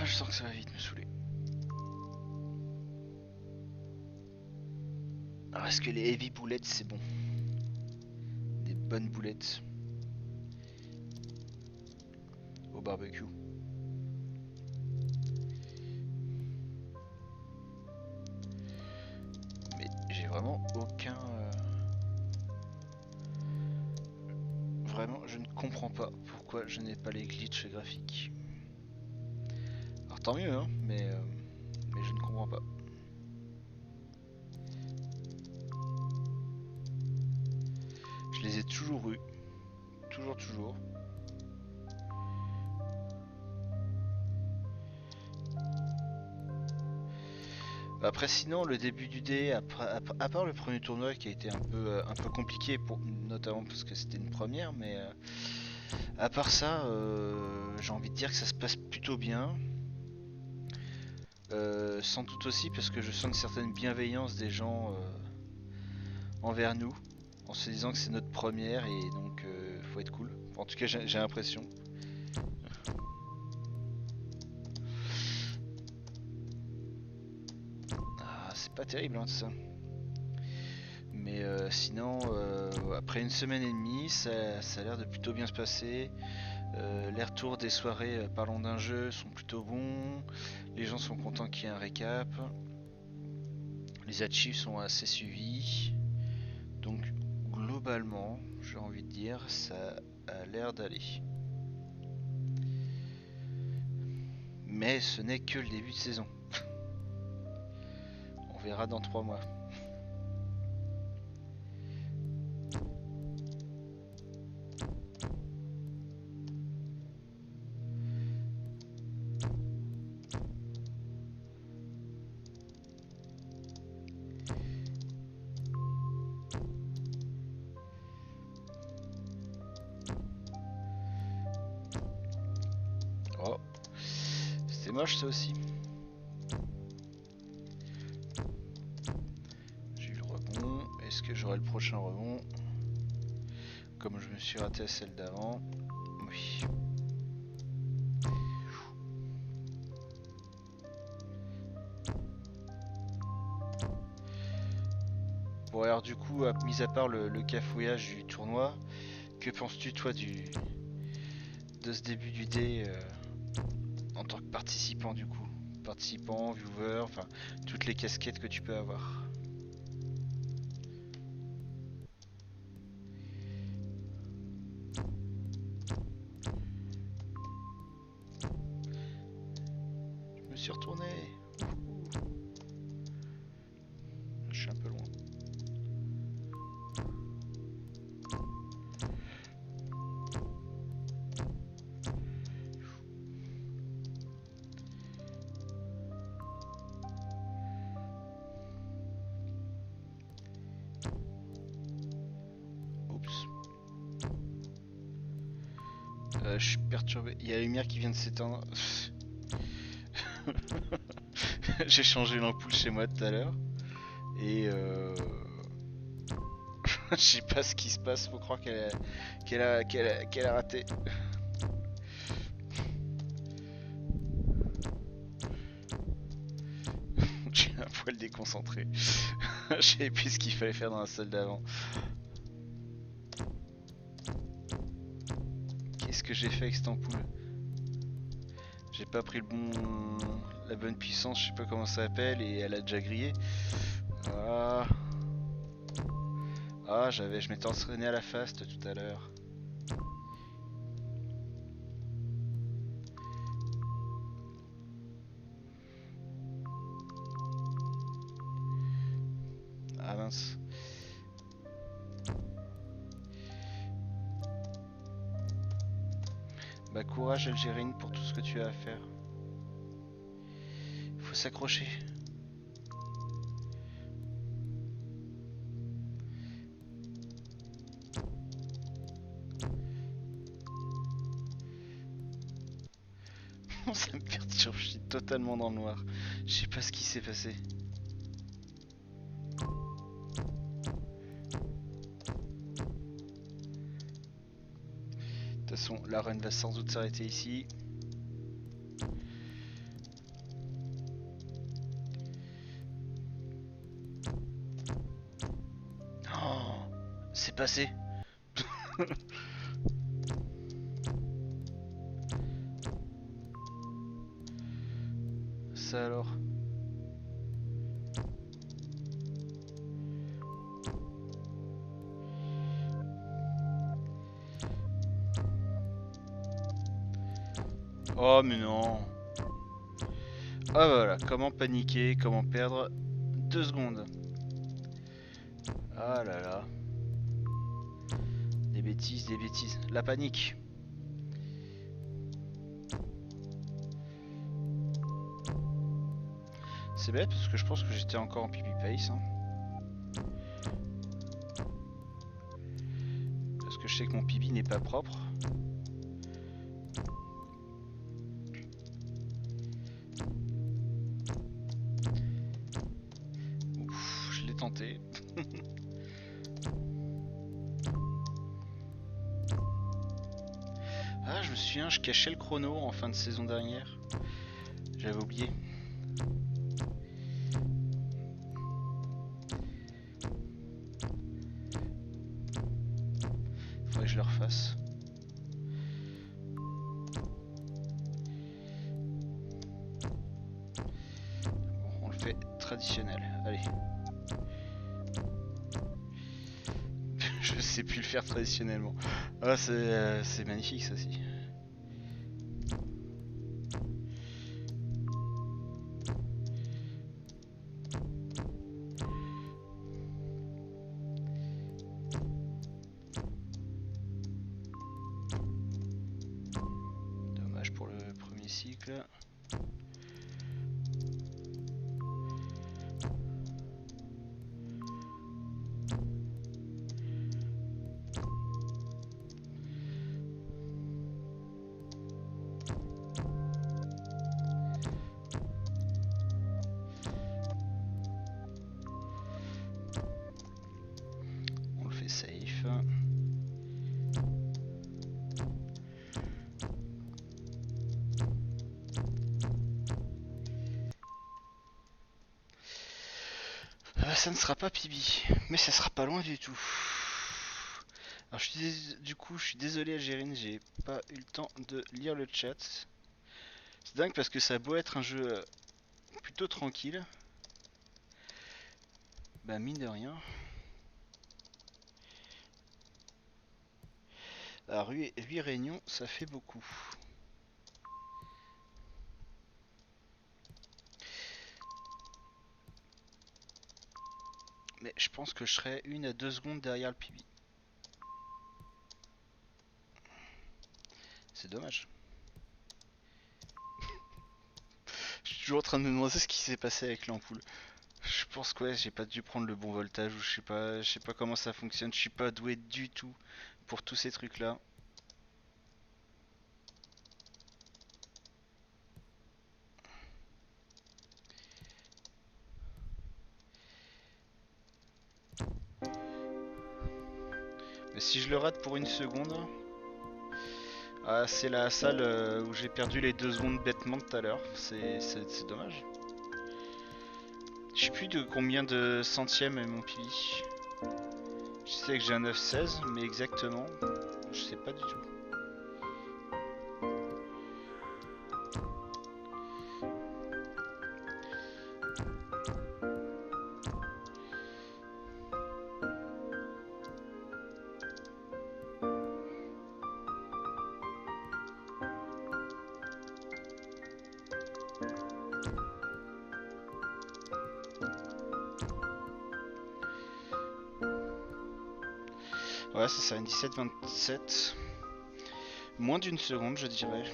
Je sens que ça va vite me saouler. Alors est-ce que les heavy boulettes c'est bon? Des bonnes boulettes au barbecue. Mais j'ai vraiment aucun... Vraiment, je ne comprends pas pourquoi je n'ai pas les glitches graphiques. Alors tant mieux, hein, mais je ne comprends pas. Je les ai toujours eus. Toujours. Après sinon le début du dé, à part le premier tournoi qui a été un peu compliqué, notamment parce que c'était une première, mais à part ça, j'ai envie de dire que ça se passe plutôt bien. Sans doute aussi parce que je sens une certaine bienveillance des gens envers nous, en se disant que c'est notre première et donc faut être cool. En tout cas j'ai l'impression. Ah, c'est pas terrible hein, ça. Mais sinon, après une semaine et demie, ça a l'air de plutôt bien se passer. Les retours des soirées parlant d'un jeu sont plutôt bons. Les gens sont contents qu'il y ait un récap. Les achievements sont assez suivis. Donc globalement, j'ai envie de dire, ça a l'air d'aller. Mais ce n'est que le début de saison. On verra dans 3 mois. Oh, c'était moche ça aussi. J'ai eu le rebond. Est-ce que j'aurai le prochain rebond? Comme je me suis raté à celle d'avant. Oui. Bon alors du coup, mis à part le cafouillage du tournoi, que penses-tu toi de ce début du dé en tant que participant du coup? Participant, viewer, enfin toutes les casquettes que tu peux avoir. Je me suis retourné. Je suis un peu loin. Oups. Je suis perturbé. Il y a la lumière qui vient de s'éteindre. J'ai changé l'ampoule chez moi tout à l'heure. Et je sais pas ce qui se passe. Faut croire qu'elle a raté. J'ai un poil déconcentré. Je savais plus ce qu'il fallait faire dans la salle d'avant. Qu'est-ce que j'ai fait avec cette ampoule? J'ai pas pris la bonne puissance, je sais pas comment ça s'appelle, et elle a déjà grillé. Ah, je m'étais entraîné à la fast tout à l'heure. Ah mince. Bah courage Algérine pour tout ce que tu as à faire. Faut s'accrocher. Ça me perturbe, je suis totalement dans le noir. Je sais pas ce qui s'est passé. De toute façon, la run va sans doute s'arrêter ici. s'est passé? Ça alors? Oh mais non. Ah voilà, comment paniquer, comment perdre 2 secondes. Ah là là. Des bêtises, des bêtises. La panique. C'est bête parce que je pense que j'étais encore en pipi pace. Hein. Parce que je sais que mon pipi n'est pas propre. Ouf, je l'ai tenté. Ah, je me souviens, je cachais le chrono en fin de saison dernière. J'avais oublié. Faudrait que je le refasse. Bon, on le fait traditionnel. Allez. Je sais plus le faire traditionnellement. Ah, c'est magnifique ça aussi. Dommage pour le premier cycle. On le fait safe. Ça ne sera pas Pibi, mais ça sera pas loin du tout. Alors du coup, je suis désolé Algérine, j'ai pas eu le temps de lire le chat. C'est dingue parce que ça a beau être un jeu plutôt tranquille. Bah mine de rien. Alors 8 réunions, ça fait beaucoup. Mais je pense que je serai 1 à 2 secondes derrière le PB. C'est dommage. Je suis toujours en train de me demander ce qui s'est passé avec l'ampoule. Je pense que ouais, j'ai pas dû prendre le bon voltage ou je sais pas comment ça fonctionne. Je suis pas doué du tout pour tous ces trucs là. Mais si je le rate pour 1 seconde, ah, c'est la salle où j'ai perdu les 2 secondes bêtement tout à l'heure. C'est dommage. Je sais plus de combien de centièmes est mon pili. Je sais que j'ai un 9,16, mais exactement, je sais pas du tout. Ouais, c'est ça, une 17-27. Moins d'1 seconde, je dirais.